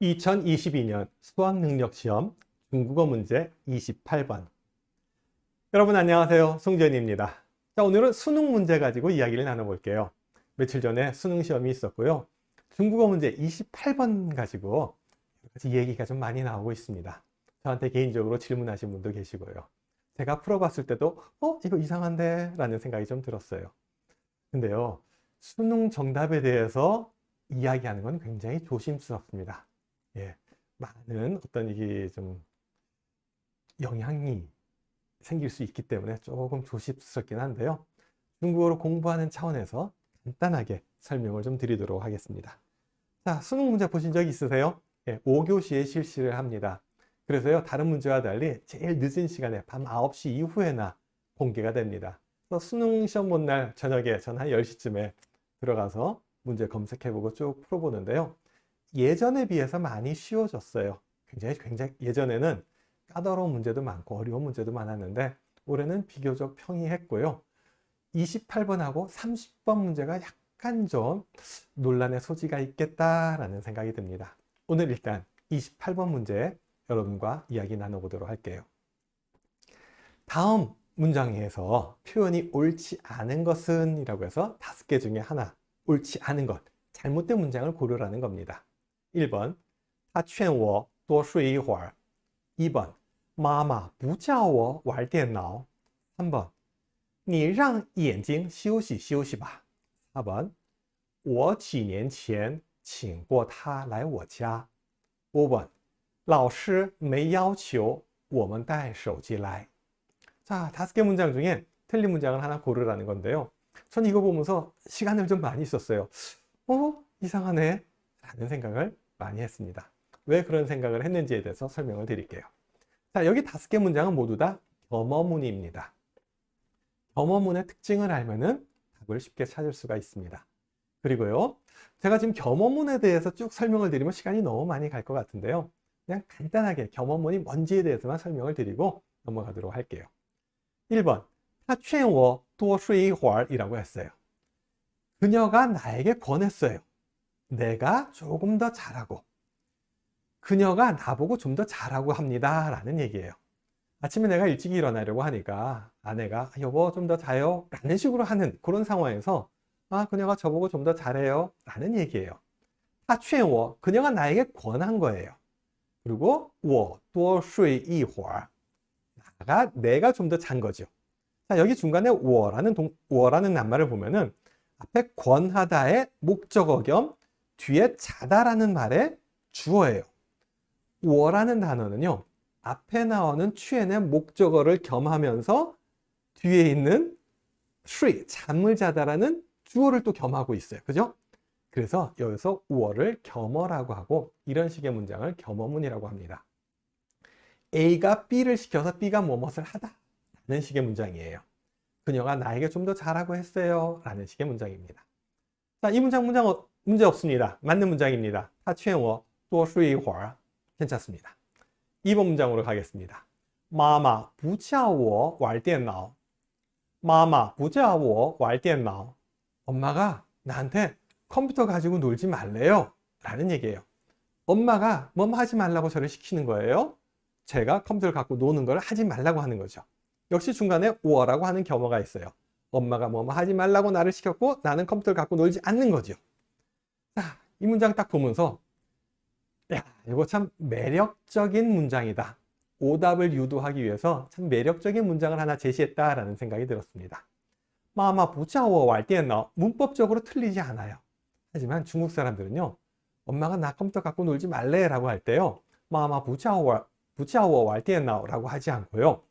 2022년 수학능력시험 중국어 문제 28번. 여러분 안녕하세요. 송지현입니다. 자, 오늘은 수능 문제 가지고 이야기를 나눠볼게요. 며칠 전에 수능 시험이 있었고요. 중국어 문제 28번 가지고 얘기가 좀 많이 나오고 있습니다. 저한테 개인적으로 질문하신 분도 계시고요. 제가 풀어봤을 때도 이거 이상한데? 라는 생각이 좀 들었어요. 근데요, 수능 정답에 대해서 이야기하는 건 굉장히 조심스럽습니다. 예, 많은 어떤 이게 좀 영향이 생길 수 있기 때문에 조금 조심스럽긴 한데요. 중국어로 공부하는 차원에서 간단하게 설명을 좀 드리도록 하겠습니다. 자, 수능 문제 보신 적 있으세요? 예, 5교시에 실시를 합니다. 그래서요, 다른 문제와 달리 제일 늦은 시간에 밤 9시 이후에나 공개가 됩니다. 그래서 수능 시험 본 날 저녁에 전 한 10시쯤에 들어가서 문제 검색해보고 쭉 풀어보는데요. 예전에 비해서 많이 쉬워졌어요. 굉장히 예전에는 까다로운 문제도 많고 어려운 문제도 많았는데 올해는 비교적 평이했고요. 28번하고 30번 문제가 약간 좀 논란의 소지가 있겠다라는 생각이 듭니다. 오늘 일단 28번 문제 여러분과 이야기 나눠보도록 할게요. 다음 문장에서 표현이 옳지 않은 것은 이라고 해서 5개 중에 하나, 옳지 않은 것, 잘못된 문장을 고르라는 겁니다. 1번, 他劝我多睡一会儿。 2번, 妈妈不叫我玩电脑。 3번, 你让眼睛休息休息吧。 4번, 我几年前请过他来我家。 5번, 老师没要求我们带手机来。 자, 5개 문장 중에 틀린 문장을 하나 고르라는 건데요. 전 이거 보면서 시간을 좀 많이 썼어요. 이상하네 라는 생각을 많이 했습니다. 왜 그런 생각을 했는지에 대해서 설명을 드릴게요. 자, 여기 5개 문장은 모두 다 겸어문입니다. 겸어문의 특징을 알면은 답을 쉽게 찾을 수가 있습니다. 그리고요, 제가 지금 겸어문에 대해서 쭉 설명을 드리면 시간이 너무 많이 갈 것 같은데요. 그냥 간단하게 겸어문이 뭔지에 대해서만 설명을 드리고 넘어가도록 할게요. 1번, 他劝我多睡一会儿이라고 했어요. 그녀가 나에게 권했어요. 내가 조금 더 자라고. 그녀가 나보고 좀 더 자라고 합니다 라는 얘기예요. 아침에 내가 일찍 일어나려고 하니까 아내가 여보 좀 더 자요 라는 식으로 하는 그런 상황에서 그녀가 저보고 좀 더 자래요 라는 얘기예요. 他劝我, 그녀가 나에게 권한 거예요. 그리고 我多睡一会儿, 내가 좀 더 잔 거죠. 자, 여기 중간에 我라는 낱말을 보면은 앞에 권하다의 목적어 겸 뒤에 자다라는 말의 주어예요. 我라는 단어는요, 앞에 나오는 취해의 목적어를 겸하면서 뒤에 있는睡, 잠을 자다라는 주어를 또 겸하고 있어요. 그죠? 그래서 여기서 我를 겸어라고 하고 이런 식의 문장을 겸어문이라고 합니다. A가 B를 시켜서 B가 무엇을 하다 라는 식의 문장이에요. 그녀가 나에게 좀 더 잘하고 했어요 라는 식의 문장입니다. 자, 이 문장 문제 없습니다. 맞는 문장입니다. 他劝我多睡一会儿. 괜찮습니다. 2번 문장으로 가겠습니다. 妈妈不叫我玩电脑. 妈妈不叫我玩电脑. 엄마가 나한테 컴퓨터 가지고 놀지 말래요 라는 얘기예요. 엄마가 뭐 하지 말라고 저를 시키는 거예요. 제가 컴퓨터를 갖고 노는 걸 하지 말라고 하는 거죠. 역시 중간에 我라고 하는 겸어가 있어요. 엄마가 뭐 하지 말라고 나를 시켰고 나는 컴퓨터를 갖고 놀지 않는 거죠. 자, 이 문장 딱 보면서 야, 이거 참 매력적인 문장이다. 오답을 유도하기 위해서 참 매력적인 문장을 하나 제시했다라는 생각이 들었습니다. 妈妈不叫我玩电脑, 문법적으로 틀리지 않아요. 하지만 중국 사람들은요, 엄마가 나 컴퓨터 갖고 놀지 말래 라고 할 때요, 妈妈不叫我玩电脑 라고 하지 않고요,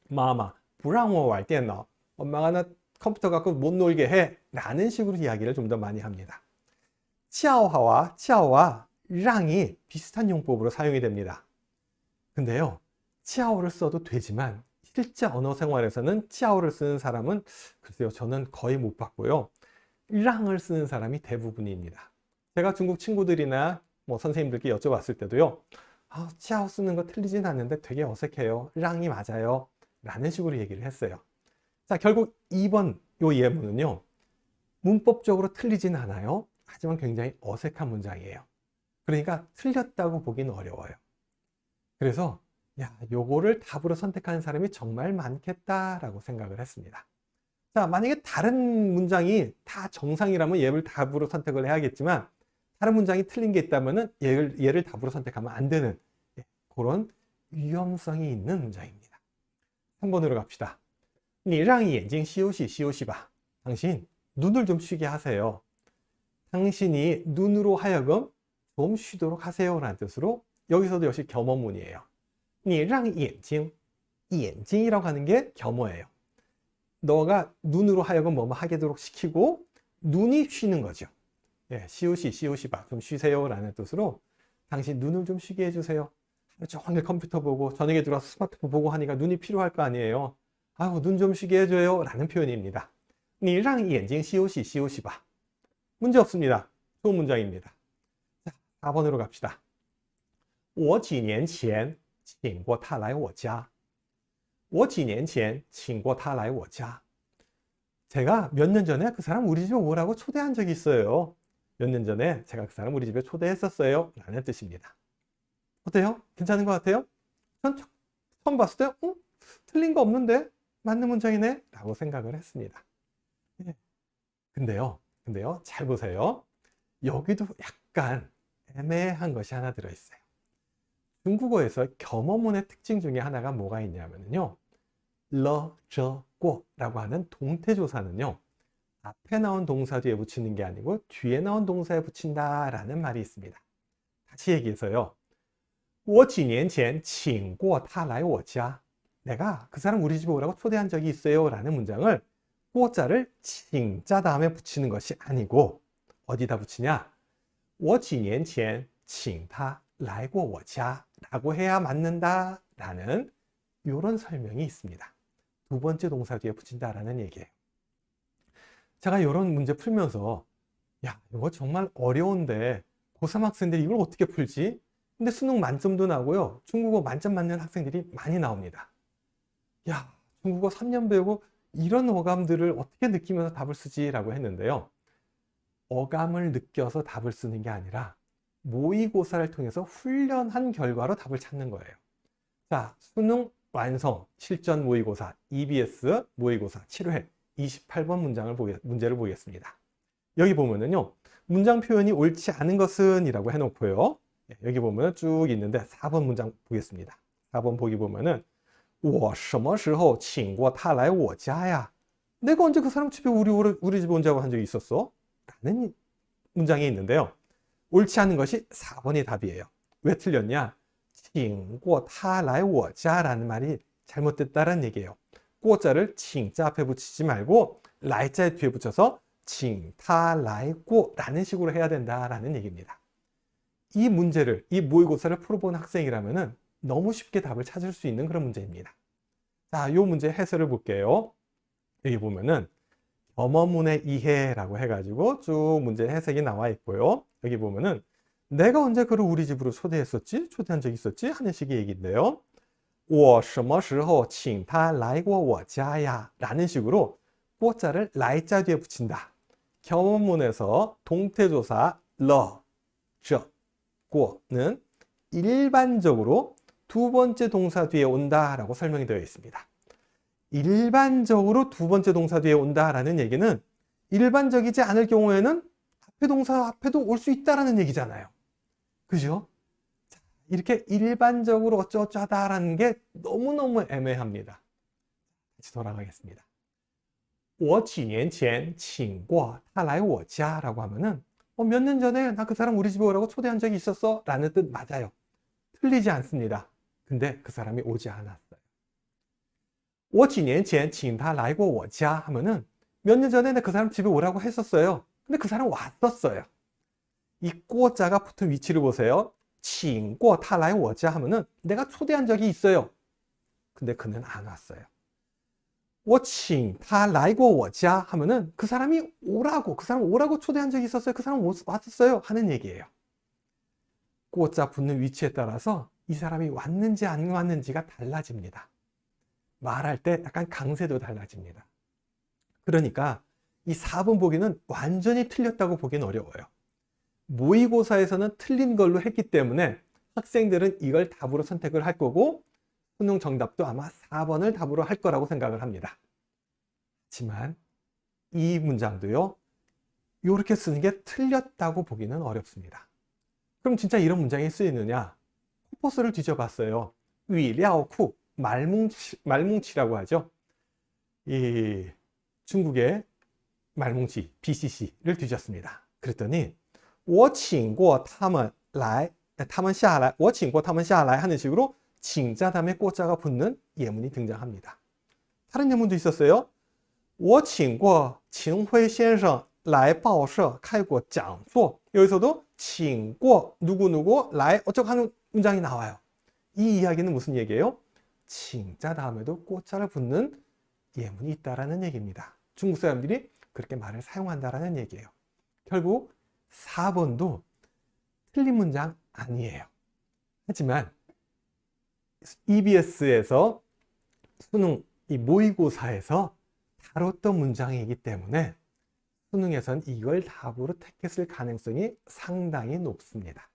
妈妈不让我玩电脑, 엄마가 나 컴퓨터 갖고 못 놀게 해 라는 식으로 이야기를 좀 더 많이 합니다. 叫와 랑이 비슷한 용법으로 사용이 됩니다. 근데요, 叫를 써도 되지만 실제 언어 생활에서는 叫를 쓰는 사람은 글쎄요, 저는 거의 못 봤고요. 랑을 쓰는 사람이 대부분입니다. 제가 중국 친구들이나 뭐 선생님들께 여쭤봤을 때도요, 叫쓰는 거 틀리진 않는데 되게 어색해요. 랑이 맞아요. 라는 식으로 얘기를 했어요. 자, 결국 2번 요 예문은요, 문법적으로 틀리진 않아요. 하지만 굉장히 어색한 문장이에요. 그러니까 틀렸다고 보기는 어려워요. 그래서 야, 요거를 답으로 선택하는 사람이 정말 많겠다라고 생각을 했습니다. 자, 만약에 다른 문장이 다 정상이라면 얘를 답으로 선택을 해야겠지만 다른 문장이 틀린 게 있다면 얘를 답으로 선택하면 안 되는 그런 위험성이 있는 문장입니다. 3번으로 갑시다. 你让眼睛休息休息吧. 당신 눈을 좀 쉬게 하세요. 당신이 눈으로 하여금 좀 쉬도록 하세요 라는 뜻으로 여기서도 역시 겸어문이에요. 你让眼睛,眼睛이라고 하는 게 겸어예요. 너가 눈으로 하여금 뭐뭐 하게도록 시키고 눈이 쉬는 거죠. 예, 시우시 시우시바 좀 쉬세요 라는 뜻으로 당신 눈을 좀 쉬게 해주세요. 하루 종일 컴퓨터 보고 저녁에 들어와서 스마트폰 보고 하니까 눈이 필요할 거 아니에요. 아유, 눈 좀 쉬게 해줘요 라는 표현입니다. 你让眼睛休息休息吧. 문제 없습니다. 좋은 문장입니다. 자, 4번으로 갑시다. 我几年前请过他来我家. 我几年前请过他来我家. 제가 몇 년 전에 그 사람 우리 집에 오라고 초대한 적이 있어요. 몇 년 전에 제가 그 사람 우리 집에 초대했었어요 라는 뜻입니다. 어때요? 괜찮은 것 같아요? 전 처음 봤을 때 틀린 거 없는데 맞는 문장이네 라고 생각을 했습니다. 예. 근데요 잘 보세요. 여기도 약간 애매한 것이 하나 들어있어요. 중국어에서 겸어문의 특징 중에 하나가 뭐가 있냐면요, 러, 저, 고 라고 하는 동태조사는요, 앞에 나온 동사 뒤에 붙이는 게 아니고 뒤에 나온 동사에 붙인다 라는 말이 있습니다. 다시 얘기해서요, 我几年前请过他来我家. 내가 그 사람 우리 집에 오라고 초대한 적이 있어요 라는 문장을 꼬자를 칭자 다음에 붙이는 것이 아니고 어디다 붙이냐, 我几年前请他来过我家라고 해야 맞는다 라는 이런 설명이 있습니다. 두 번째 동사 뒤에 붙인다라는 얘기예요. 제가 이런 문제 풀면서 야, 이거 정말 어려운데 고3 학생들이 이걸 어떻게 풀지? 근데 수능 만점도 나고요, 중국어 만점 맞는 학생들이 많이 나옵니다. 야, 중국어 3년 배우고 이런 어감들을 어떻게 느끼면서 답을 쓰지? 라고 했는데요, 어감을 느껴서 답을 쓰는 게 아니라 모의고사를 통해서 훈련한 결과로 답을 찾는 거예요. 자, 수능 완성 실전 모의고사 EBS 모의고사 7회 28번 문제를 보겠습니다. 여기 보면은요, 문장 표현이 옳지 않은 것은 이라고 해놓고요, 여기 보면 쭉 있는데 4번 문장 보겠습니다. 4번 보기 보면은 我什么时候请过他来我家呀? 내가 언제 그 사람 집에 우리 집에 온다고 한 적이 있었어? 라는 문장이 있는데요, 옳지 않은 것이 4번이 답이에요. 왜 틀렸냐? 请过他来我家라는 말이 잘못됐다는 얘기예요. 过자를 请자 앞에 붙이지 말고 来자 뒤에 붙여서 请他来过라는 식으로 해야 된다라는 얘기입니다. 이 문제를, 이 모의고사를 풀어본 학생이라면 너무 쉽게 답을 찾을 수 있는 그런 문제입니다. 자, 이 문제 해설을 볼게요. 여기 보면은 겸어문의 이해라고 해가지고 쭉 문제 해석이 나와 있고요. 여기 보면은 내가 언제 그를 우리 집으로 초대했었지? 초대한 적이 있었지? 하는 식의 얘기인데요, 我什么时候请他来过我家呀? 라는 식으로 꼬자를 라이자 뒤에 붙인다. 겸어문에서 동태조사 러, 저, 고는 일반적으로 두 번째 동사 뒤에 온다라고 설명이 되어 있습니다. 일반적으로 두 번째 동사 뒤에 온다라는 얘기는 일반적이지 않을 경우에는 앞에 동사 앞에도 올 수 있다라는 얘기잖아요. 그죠? 자, 이렇게 일반적으로 어쩌다라는 게 너무너무 애매합니다. 다시 돌아가겠습니다. 我几年前请过他来我家라고 하면은 몇 년 전에 나 그 사람 우리 집에 오라고 초대한 적이 있었어 라는 뜻 맞아요. 틀리지 않습니다. 근데 그 사람이 오지 않았어요. 我几年前请他来过我家 하면은 몇 년 전에 나 그 사람 집에 오라고 했었어요. 근데 그 사람 왔었어요. 이 꼬자가 붙은 위치를 보세요. 请过他来我家 하면은 내가 초대한 적이 있어요. 근데 그는 안 왔어요. 我请他来过我家 하면은 그 사람 오라고 초대한 적이 있었어요. 그 사람 왔었어요 하는 얘기예요. 꼬자 붙는 위치에 따라서 이 사람이 왔는지 안 왔는지가 달라집니다. 말할 때 약간 강세도 달라집니다. 그러니까 이 4번 보기는 완전히 틀렸다고 보기는 어려워요. 모의고사에서는 틀린 걸로 했기 때문에 학생들은 이걸 답으로 선택을 할 거고 수능 정답도 아마 4번을 답으로 할 거라고 생각을 합니다. 하지만 이 문장도요, 이렇게 쓰는 게 틀렸다고 보기는 어렵습니다. 그럼 진짜 이런 문장이 쓰이느냐? 코퍼스를 뒤져봤어요. 위랴쿠, 말뭉치라고 하죠. 이 중국의 말뭉치, BCC를 뒤졌습니다. 그랬더니 我请过他们来他们下来我请过他们下来 하는 식으로 칭자 다음에 꼬자가 붙는 예문이 등장합니다. 다른 예문도 있었어요. 我请过秦晖先生来报社开过讲座. 여기서도 请过누구누구 来 어쩌고 하는 문장이 나와요. 이 이야기는 무슨 얘기예요? 칭자 다음에도 꼬자를 붙는 예문이 있다라는 얘기입니다. 중국 사람들이 그렇게 말을 사용한다라는 얘기예요. 결국 4번도 틀린 문장 아니에요. 하지만 EBS에서 수능 이 모의고사에서 다뤘던 문장이기 때문에 수능에선 이걸 답으로 택했을 가능성이 상당히 높습니다.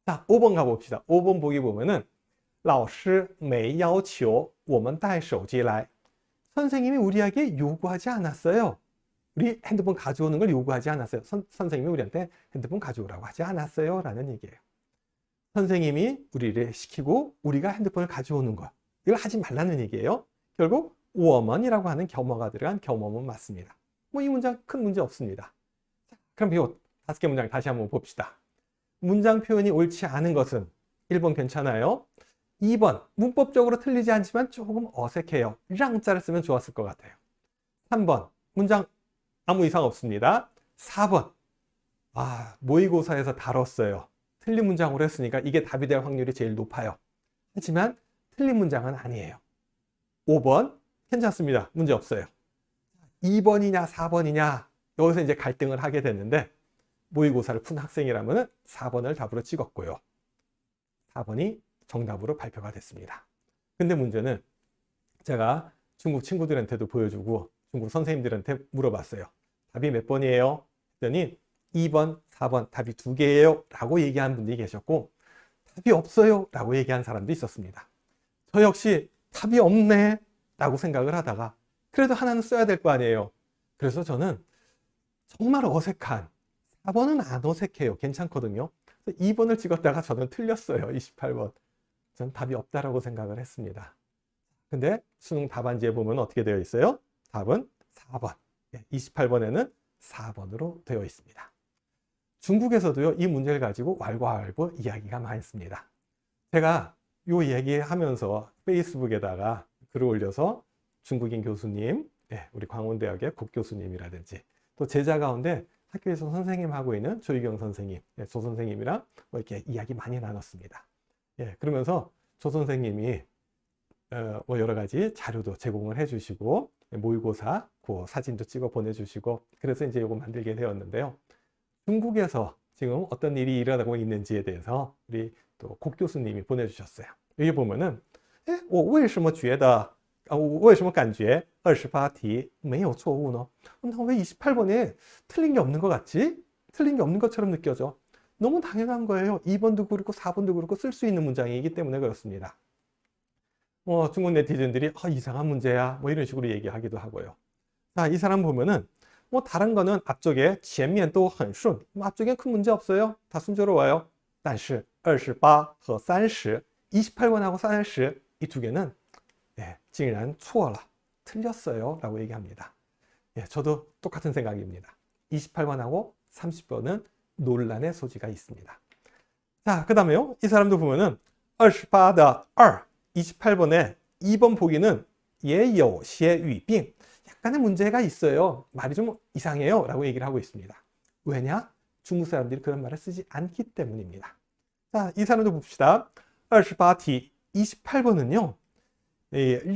자, 5번 가봅시다. 5번 보기 보면은 老师没要求我们带手机来. 선생님이 우리에게 요구하지 않았어요. 우리 핸드폰 가져오는 걸 요구하지 않았어요. 선생님이 우리한테 핸드폰 가져오라고 하지 않았어요. 라는 얘기예요. 선생님이 우리를 시키고 우리가 핸드폰을 가져오는 것, 이걸 하지 말라는 얘기예요. 결국 我们이라고 하는 겸어가 들어간 겸어문 맞습니다. 뭐 이 문장 큰 문제 없습니다. 자, 그럼 이 5개 문장 다시 한번 봅시다. 문장 표현이 옳지 않은 것은 1번 괜찮아요. 2번 문법적으로 틀리지 않지만 조금 어색해요. 랑자를 쓰면 좋았을 것 같아요. 3번 문장 아무 이상 없습니다. 4번 모의고사에서 다뤘어요. 틀린 문장으로 했으니까 이게 답이 될 확률이 제일 높아요. 하지만 틀린 문장은 아니에요. 5번 괜찮습니다. 문제 없어요. 2번이냐 4번이냐 여기서 이제 갈등을 하게 되는데 모의고사를 푼 학생이라면 4번을 답으로 찍었고요. 4번이 정답으로 발표가 됐습니다. 근데 문제는 제가 중국 친구들한테도 보여주고 중국 선생님들한테 물어봤어요. 답이 몇 번이에요? 했더니 2번, 4번 답이 2개예요 라고 얘기한 분들이 계셨고 답이 없어요 라고 얘기한 사람도 있었습니다. 저 역시 답이 없네 라고 생각을 하다가 그래도 하나는 써야 될 거 아니에요. 그래서 저는 정말 어색한 4번은 안 어색해요. 괜찮거든요. 2번을 찍었다가 저는 틀렸어요. 28번. 전 답이 없다라고 생각을 했습니다. 근데 수능 답안지에 보면 어떻게 되어 있어요? 답은 4번. 28번에는 4번으로 되어 있습니다. 중국에서도요, 이 문제를 가지고 왈가왈부 이야기가 많습니다. 제가 이 얘기하면서 페이스북에다가 글을 올려서 중국인 교수님, 우리 광원대학의 국 교수님이라든지 또 제자 가운데 학교에서 선생님하고 있는 조희경 선생님, 조 선생님이랑 뭐 이렇게 이야기 많이 나눴습니다. 그러면서 조 선생님이 뭐 여러 가지 자료도 제공을 해주시고 모의고사 그 사진도 찍어 보내주시고 그래서 이제 이거 만들게 되었는데요. 중국에서 지금 어떤 일이 일어나고 있는지에 대해서 우리 또 국 교수님이 보내주셨어요. 여기 보면은 我为什么觉得为什么感觉28题没有错误呢? 나 왜 28번에 틀린 게 없는 것 같지? 틀린 게 없는 것처럼 느껴져. 너무 당연한 거예요. 2번도 그렇고 4번도 그렇고 쓸 수 있는 문장이기 때문에 그렇습니다. 중국 네티즌들이 이상한 문제야 뭐 이런 식으로 얘기하기도 하고요. 자, 이 사람 보면은 뭐 다른 거는 앞쪽에 前面都很顺 앞쪽엔 큰 문제 없어요. 다 순조로워요. 但是28和30 28번하고 30 이 두 개는 竟然错了 틀렸어요 라고 얘기합니다. 저도 똑같은 생각입니다. 28번하고 30번은 논란의 소지가 있습니다. 자, 그 다음에요. 이 사람도 보면은 28의 2 28번에 2번 보기는 也有些语病 약간의 문제가 있어요. 말이 좀 이상해요 라고 얘기를 하고 있습니다. 왜냐? 중국 사람들이 그런 말을 쓰지 않기 때문입니다. 자, 이 사람도 봅시다. 28티 28번은요.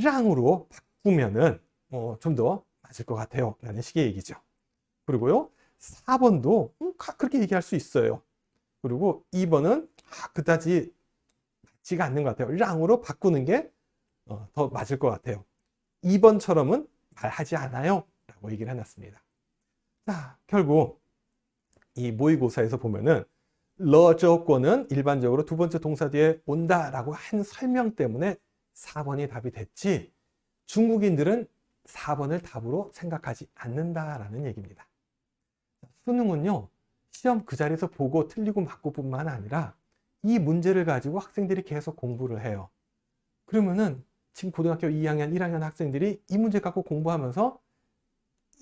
랑으로 바꾸면은 좀 더 맞을 것 같아요 라는 식의 얘기죠. 그리고요 4번도 그렇게 얘기할 수 있어요. 그리고 2번은 그다지 맞지가 않는 것 같아요. 랑으로 바꾸는 게 더 맞을 것 같아요. 2번처럼은 말하지 않아요 라고 얘기를 해놨습니다. 자, 결국 이 모의고사에서 보면은 러 조건은 일반적으로 두 번째 동사 뒤에 온다라고 한 설명 때문에 4번이 답이 됐지, 중국인들은 4번을 답으로 생각하지 않는다라는 얘기입니다. 수능은요, 시험 그 자리에서 보고 틀리고 맞고 뿐만 아니라 이 문제를 가지고 학생들이 계속 공부를 해요. 그러면은 지금 고등학교 2학년, 1학년 학생들이 이 문제 갖고 공부하면서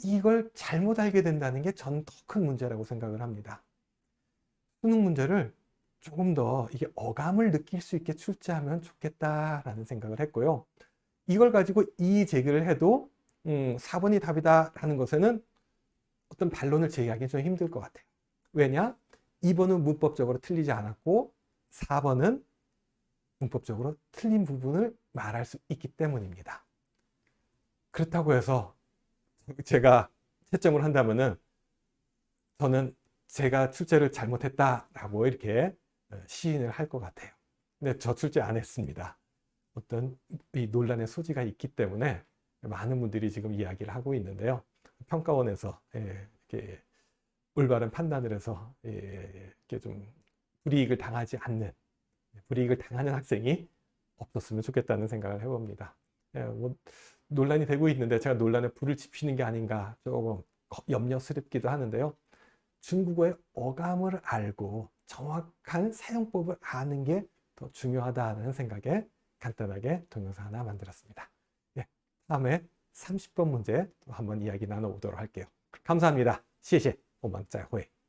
이걸 잘못 알게 된다는 게 전 더 큰 문제라고 생각을 합니다. 수능 문제를 조금 더 이게 어감을 느낄 수 있게 출제하면 좋겠다라는 생각을 했고요. 이걸 가지고 이의 제기를 해도 4번이 답이다라는 것에는 어떤 반론을 제기하기 좀 힘들 것 같아요. 왜냐? 2번은 문법적으로 틀리지 않았고 4번은 문법적으로 틀린 부분을 말할 수 있기 때문입니다. 그렇다고 해서 제가 채점을 한다면은 저는 제가 출제를 잘못했다라고 이렇게 시인을 할 것 같아요. 근데 저 출제 안 했습니다. 어떤 이 논란의 소지가 있기 때문에 많은 분들이 지금 이야기를 하고 있는데요. 평가원에서 이렇게 올바른 판단을 해서 이렇게 좀 불이익을 당하지 않는, 불이익을 당하는 학생이 없었으면 좋겠다는 생각을 해봅니다. 뭐 논란이 되고 있는데 제가 논란에 불을 지피는 게 아닌가 조금 염려스럽기도 하는데요. 중국어의 어감을 알고 정확한 사용법을 아는 게 더 중요하다는 생각에 간단하게 동영상 하나 만들었습니다. 다음에 30번 문제 또 한번 이야기 나눠보도록 할게요. 감사합니다. 谢谢，我们再会。